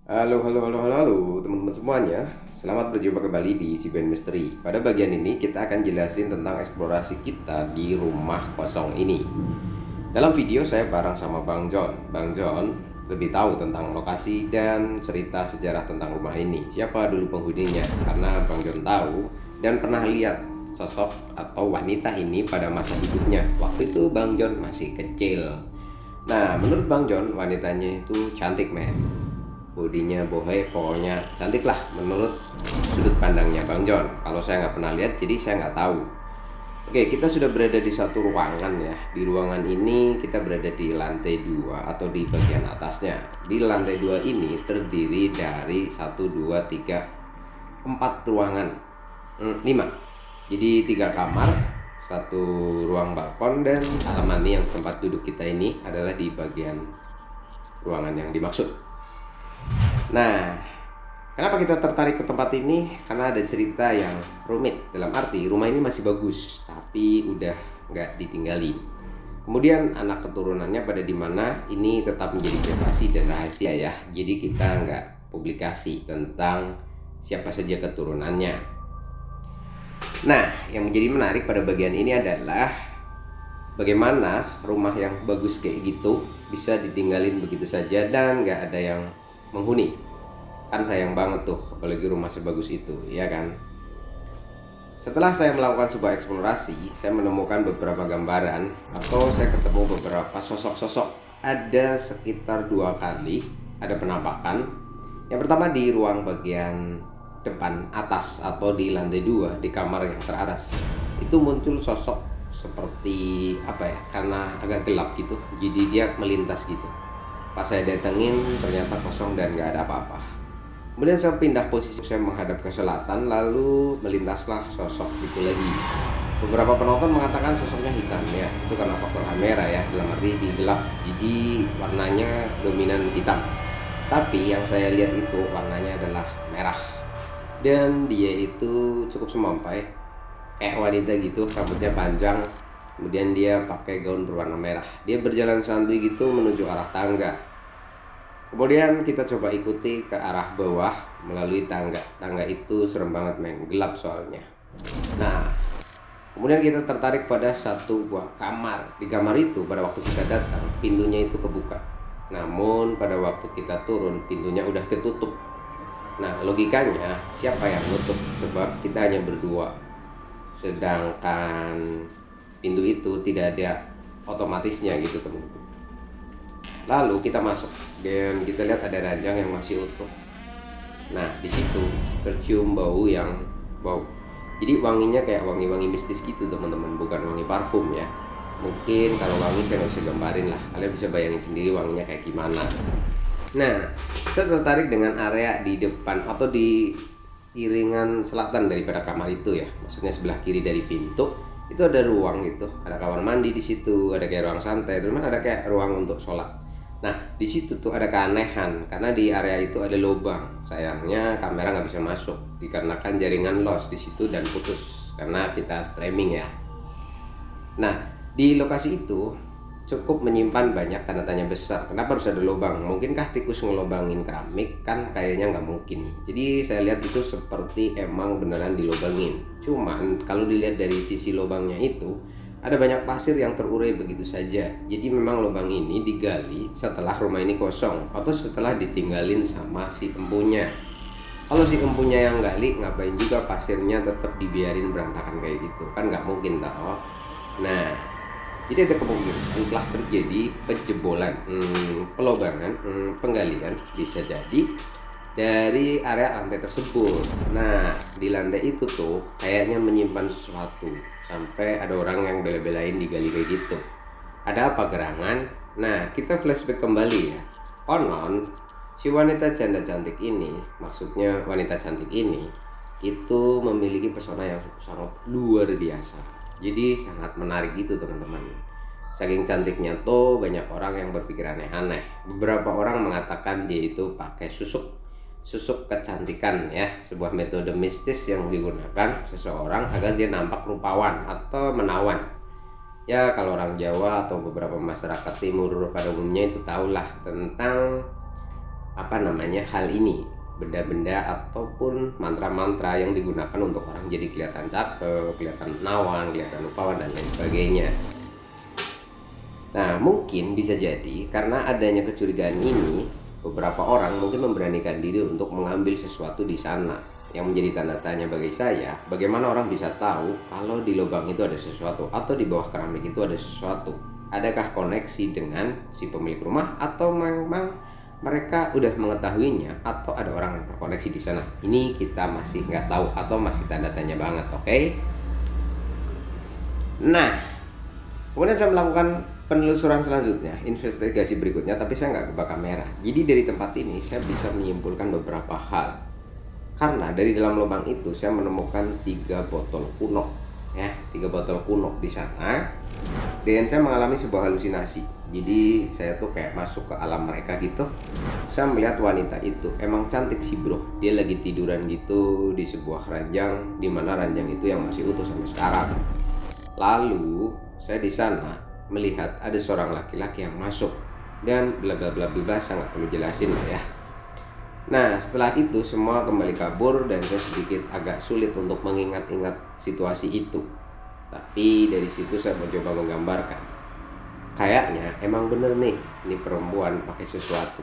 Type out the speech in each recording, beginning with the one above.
Halo teman-teman semuanya. Selamat berjumpa kembali di Siben Misteri. Pada bagian ini kita akan jelasin tentang eksplorasi kita di rumah kosong ini. Dalam video saya bareng sama Bang John. Bang John lebih tahu tentang lokasi dan cerita sejarah tentang rumah ini. Siapa dulu penghuninya? Karena Bang John tahu dan pernah lihat sosok atau wanita ini pada masa hidupnya. Waktu itu Bang John masih kecil. Nah, menurut Bang John, wanitanya itu cantik, men. Bodinya bohe, pokoknya cantik lah menurut sudut pandangnya Bang John. Kalau saya nggak pernah lihat, jadi saya nggak tahu. Oke, kita sudah berada di satu ruangan ya. Di ruangan ini kita berada di lantai 2 atau di bagian atasnya. Di lantai 2 ini terdiri dari 4 ruangan. 5. Jadi 3 kamar, satu ruang balkon, dan halaman ini yang tempat duduk kita ini adalah di bagian ruangan yang dimaksud. Nah, kenapa kita tertarik ke tempat ini? Karena ada cerita yang rumit. Dalam arti rumah ini masih bagus, tapi udah nggak ditinggali. Kemudian anak keturunannya pada dimana ini tetap menjadi privasi dan rahasia ya. Jadi kita nggak publikasi tentang siapa saja keturunannya. Nah, yang menjadi menarik pada bagian ini adalah bagaimana rumah yang bagus kayak gitu bisa ditinggalin begitu saja dan nggak ada yang menghuni. Kan sayang banget tuh, apalagi rumah sebagus itu, ya kan? Setelah saya melakukan sebuah eksplorasi, saya menemukan beberapa gambaran atau saya ketemu beberapa sosok-sosok. Ada sekitar 2 kali ada penampakan. Yang pertama di ruang bagian depan atas atau di lantai 2 di kamar yang teratas. Itu muncul sosok seperti apa ya? Karena agak gelap gitu, jadi dia melintas gitu. Pas saya datengin ternyata kosong dan gak ada apa-apa. Kemudian saya pindah posisi, saya menghadap ke selatan, lalu melintaslah sosok itu lagi. Beberapa penonton mengatakan sosoknya hitam ya, itu karena faktor kamera ya, dalam arti di gelap, jadi warnanya dominan hitam. Tapi yang saya lihat itu warnanya adalah merah, dan dia itu cukup semampai, kayak wanita gitu, rambutnya panjang. Kemudian dia pakai gaun berwarna merah. Dia berjalan santai gitu menuju arah tangga. Kemudian kita coba ikuti ke arah bawah melalui tangga. Tangga itu serem banget, men, gelap soalnya. Nah, kemudian kita tertarik pada satu buah kamar. Di kamar itu pada waktu kita datang pintunya itu kebuka. Namun pada waktu kita turun pintunya udah ketutup. Nah, logikanya siapa yang nutup? Sebab kita hanya berdua. Sedangkan pintu itu tidak ada otomatisnya gitu, teman-teman. Lalu kita masuk dan kita lihat ada ranjang yang masih utuh. Nah, di situ tercium bau. Jadi wanginya kayak wangi-wangi mistis gitu, teman-teman, bukan wangi parfum ya. Mungkin kalau wangi saya nggak bisa gambarin lah, kalian bisa bayangin sendiri wanginya kayak gimana. Nah, saya tertarik dengan area di depan atau di iringan selatan daripada kamar itu ya. Maksudnya sebelah kiri dari pintu itu ada ruang gitu, ada kamar mandi di situ, ada kayak ruang santai, terus ada kayak ruang untuk sholat. Nah, di situ tuh ada keanehan karena di area itu ada lubang. Sayangnya kamera nggak bisa masuk dikarenakan jaringan lost di situ dan putus karena kita streaming ya. Nah, di lokasi itu cukup menyimpan banyak tanda tanya besar. Kenapa harus ada lubang? Mungkinkah tikus ngelobangin keramik? Kan kayaknya nggak mungkin. Jadi saya lihat itu seperti emang beneran dilobangin. Cuman kalau dilihat dari sisi lubangnya itu ada banyak pasir yang terurai begitu saja. Jadi memang lubang ini digali setelah rumah ini kosong atau setelah ditinggalin sama si empunya. Kalau si empunya yang gali, ngapain juga pasirnya tetap dibiarin berantakan kayak gitu? Kan nggak mungkin tau. Nah, jadi ada kemungkinan telah terjadi penjebolan, pelobangan, penggalian bisa jadi dari area lantai tersebut. Nah, di lantai itu tuh kayaknya menyimpan sesuatu sampai ada orang yang bela-belain digali kayak gitu. Ada apa gerangan? Nah, kita flashback kembali ya. Konon si wanita janda cantik ini, maksudnya wanita cantik ini, itu memiliki pesona yang sangat luar biasa. Jadi sangat menarik gitu, teman-teman. Saking cantiknya tuh banyak orang yang berpikir aneh-aneh. Beberapa orang mengatakan dia itu pakai susuk kecantikan ya, sebuah metode mistis yang digunakan seseorang agar dia nampak rupawan atau menawan. Ya, kalau orang Jawa atau beberapa masyarakat timur pada umumnya itu tahulah tentang apa namanya hal ini, benda-benda ataupun mantra-mantra yang digunakan untuk orang jadi kelihatan cakep, kelihatan menawan, kelihatan rupawan dan lain sebagainya. Nah, mungkin bisa jadi karena adanya kecurigaan ini, beberapa orang mungkin memberanikan diri untuk mengambil sesuatu di sana. Yang menjadi tanda tanya bagi saya, bagaimana orang bisa tahu kalau di lubang itu ada sesuatu atau di bawah keramik itu ada sesuatu? Adakah koneksi dengan si pemilik rumah atau memang mereka udah mengetahuinya atau ada orang yang terkoneksi di sana? Ini kita masih nggak tahu atau masih tanda tanya banget, oke? Nah, kemudian saya melakukan penelusuran selanjutnya, investigasi berikutnya, tapi saya nggak ke kamera. Jadi dari tempat ini saya bisa menyimpulkan beberapa hal. Karena dari dalam lubang itu saya menemukan 3 botol kuno, ya, 3 botol kuno di sana. Dan saya mengalami sebuah halusinasi. Jadi saya tuh kayak masuk ke alam mereka gitu. Saya melihat wanita itu emang cantik sih bro. Dia lagi tiduran gitu di sebuah ranjang, di mana ranjang itu yang masih utuh sampai sekarang. Lalu saya di sana melihat ada seorang laki-laki yang masuk dan bla bla bla bla, saya nggak perlu jelasin lah ya. Nah, setelah itu semua kembali kabur dan saya sedikit agak sulit untuk mengingat-ingat situasi itu. Tapi dari situ saya mencoba menggambarkan. Kayaknya emang bener nih, ini perempuan pakai sesuatu.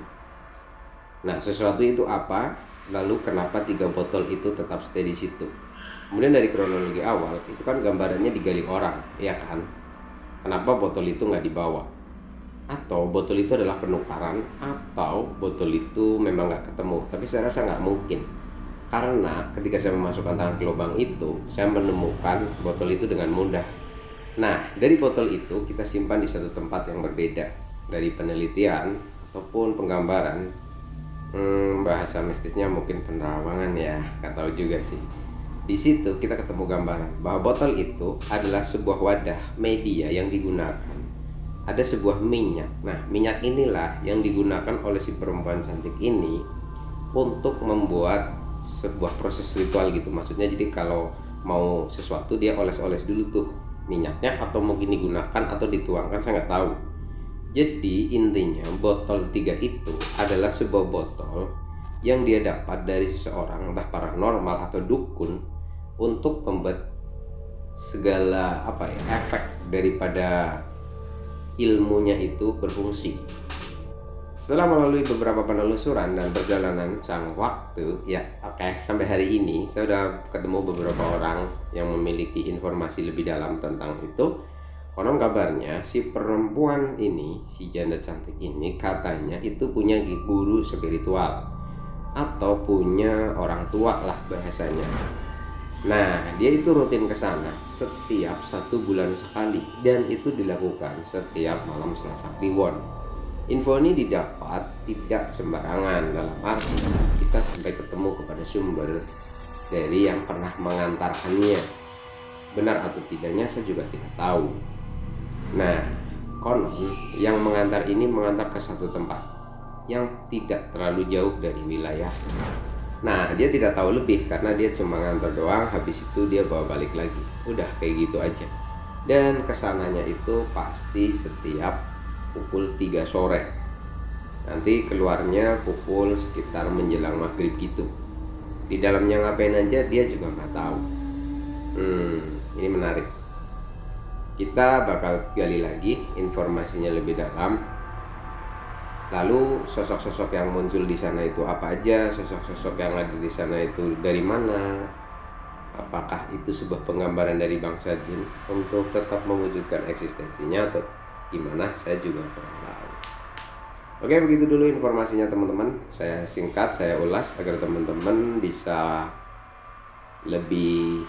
Nah, sesuatu itu apa? Lalu kenapa 3 botol itu tetap stay di situ? Kemudian dari kronologi awal, itu kan gambarannya digali orang, ya kan? Kenapa botol itu nggak dibawa? Atau botol itu adalah penukaran, atau botol itu memang nggak ketemu. Tapi saya rasa nggak mungkin, karena ketika saya memasukkan tangan ke lubang itu, saya menemukan botol itu dengan mudah. Nah, dari botol itu kita simpan di satu tempat yang berbeda. Dari penelitian ataupun penggambaran, bahasa mistisnya mungkin penerawangan ya, nggak tahu juga sih. Di situ kita ketemu gambaran bahwa botol itu adalah sebuah wadah media yang digunakan. Ada sebuah minyak. Nah, minyak inilah yang digunakan oleh si perempuan cantik ini untuk membuat sebuah proses ritual gitu. Maksudnya jadi kalau mau sesuatu dia oles-oles dulu tuh minyaknya, atau mungkin digunakan atau dituangkan, saya nggak tahu. Jadi intinya botol 3 itu adalah sebuah botol yang dia dapat dari seseorang, entah paranormal atau dukun, untuk membuat segala efek daripada ilmunya itu berfungsi. Setelah melalui beberapa penelusuran dan perjalanan sang waktu, sampai hari ini saya sudah ketemu beberapa orang yang memiliki informasi lebih dalam tentang itu. Konon kabarnya si perempuan ini, si janda cantik ini, katanya itu punya guru spiritual atau punya orang tua lah bahasanya. Nah, dia itu rutin ke sana setiap 1 bulan sekali, dan itu dilakukan setiap malam Selasa Kliwon. Info ini didapat tidak sembarangan, dalam arti kita sampai ketemu kepada sumber dari yang pernah mengantarkannya. Benar atau tidaknya saya juga tidak tahu. Nah, konon yang mengantar ini mengantar ke satu tempat yang tidak terlalu jauh dari wilayah. Nah, dia tidak tahu lebih karena dia cuma ngantor doang, habis itu dia bawa balik lagi. Udah kayak gitu aja. Dan kesananya itu pasti setiap pukul 3 sore. Nanti keluarnya pukul sekitar menjelang maghrib gitu. Di dalamnya ngapain aja dia juga nggak tahu. Ini menarik. Kita bakal gali lagi informasinya lebih dalam. Lalu sosok-sosok yang muncul di sana itu apa aja? Sosok-sosok yang ada di sana itu dari mana? Apakah itu sebuah penggambaran dari bangsa jin untuk tetap mewujudkan eksistensinya atau gimana? Saya juga kurang tahu. Oke, begitu dulu informasinya teman-teman. Saya singkat, saya ulas agar teman-teman bisa lebih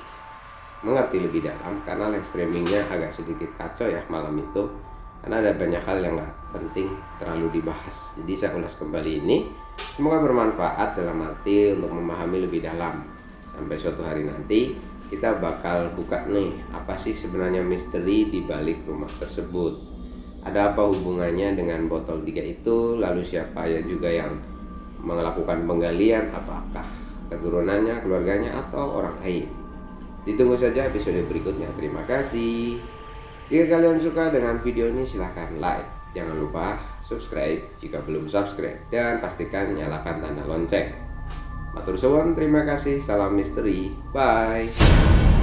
mengerti lebih dalam, karena live streamingnya agak sedikit kacau ya malam itu, karena ada banyak hal yang nggak penting terlalu dibahas. Jadi saya ulas kembali ini, semoga bermanfaat dalam arti untuk memahami lebih dalam. Sampai suatu hari nanti kita bakal buka nih, apa sih sebenarnya misteri di balik rumah tersebut. Ada apa hubungannya dengan botol 3 itu, lalu siapa ya juga yang melakukan penggalian, apakah keturunannya, keluarganya, atau orang lain. Ditunggu saja episode berikutnya. Terima kasih. Jika kalian suka dengan video ini silahkan like. Jangan lupa subscribe jika belum subscribe, dan pastikan nyalakan tanda lonceng. Matur suwun, terima kasih, salam misteri, bye.